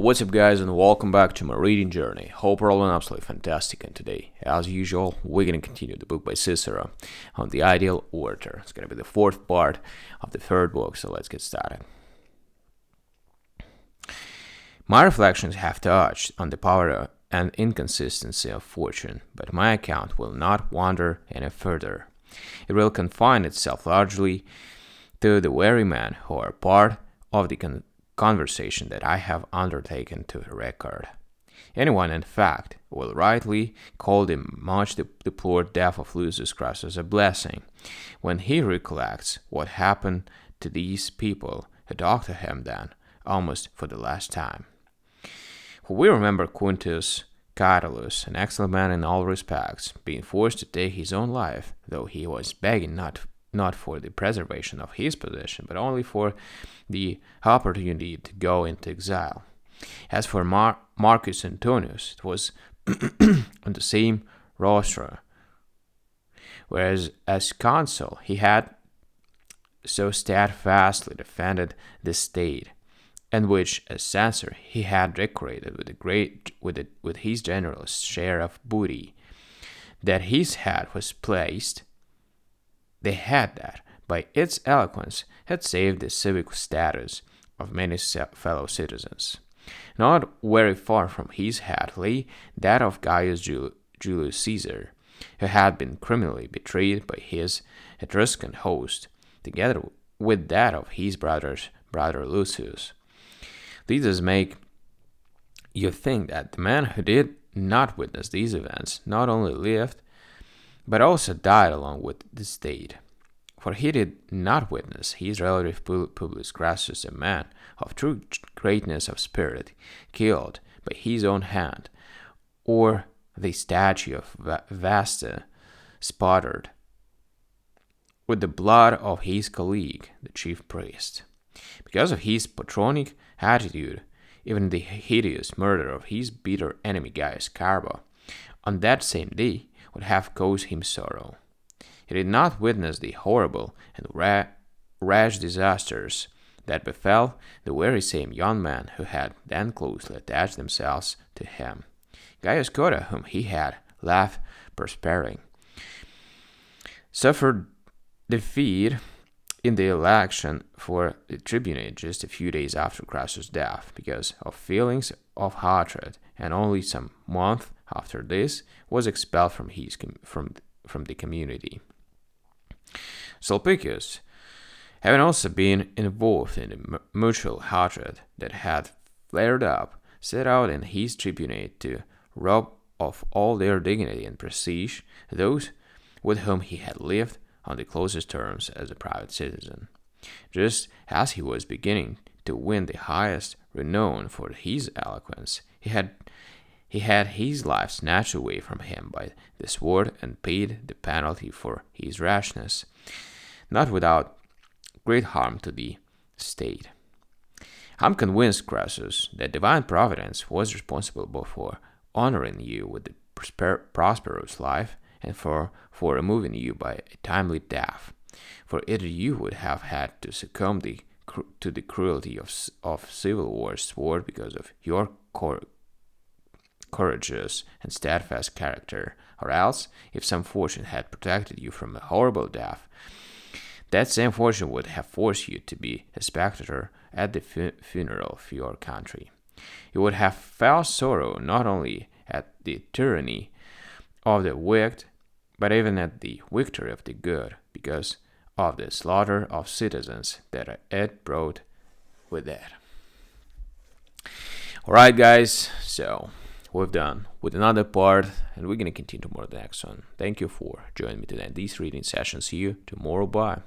What's up, guys, and welcome back to my reading journey. Hope we're all absolutely fantastic. And today, as usual, we're going to continue the book by Cicero on the ideal orator. It's going to be the fourth part of the third book, so let's get started. My reflections have touched on the power and inconsistency of fortune, but my account will not wander any further. It will confine itself largely to the very men who are part of the conversation that I have undertaken to record. Anyone, in fact, will rightly call the much deplored death of Lucius Crassus a blessing when he recollects what happened to these people who talked to him then, almost for the last time. For we remember Quintus Catulus, an excellent man in all respects, being forced to take his own life, though he was begging not for the preservation of his position, but only for the opportunity to go into exile. As for Marcus Antonius, it was on the same rostra, whereas as consul he had so steadfastly defended the state, and which, as censor, he had decorated with his generous share of booty, that his head was placed. The head that, by its eloquence, had saved the civic status of many fellow citizens. Not very far from his head lay that of Gaius Julius Caesar, who had been criminally betrayed by his Etruscan host, together with that of his brother Lucius. These make you think that the man who did not witness these events not only lived, but also died along with the state. For he did not witness his relative Publius Crassus, a man of true greatness of spirit, killed by his own hand, or the statue of Vesta spattered with the blood of his colleague, the chief priest. Because of his patronic attitude, even the hideous murder of his bitter enemy Gaius Carbo, on that same day, would have caused him sorrow. He did not witness the horrible and rash disasters that befell the very same young men who had then closely attached themselves to him. Gaius Cotta, whom he had left prospering, suffered defeat in the election for the tribunate just a few days after Crassus' death because of feelings of hatred, and only some month after this was expelled from the community. Sulpicius, having also been involved in the mutual hatred that had flared up, set out in his tribunate to rob of all their dignity and prestige those with whom he had lived on the closest terms as a private citizen. Just as he was beginning to win the highest renown for his eloquence, he had his life snatched away from him by the sword and paid the penalty for his rashness, not without great harm to the state. I'm convinced, Crassus, that divine providence was responsible both for honoring you with the prosperous life and for removing you by a timely death. For either you would have had to succumb to the cruelty of civil war sword because of your courageous and steadfast character, or else, if some fortune had protected you from a horrible death, that same fortune would have forced you to be a spectator at the funeral of your country. You would have felt sorrow not only at the tyranny of the wicked, but even at the victory of the good, because of the slaughter of citizens that it brought with it. Alright, guys, so we're done with another part, and we're going to continue more the next one. Thank you for joining me today in these reading sessions. See you tomorrow. Bye.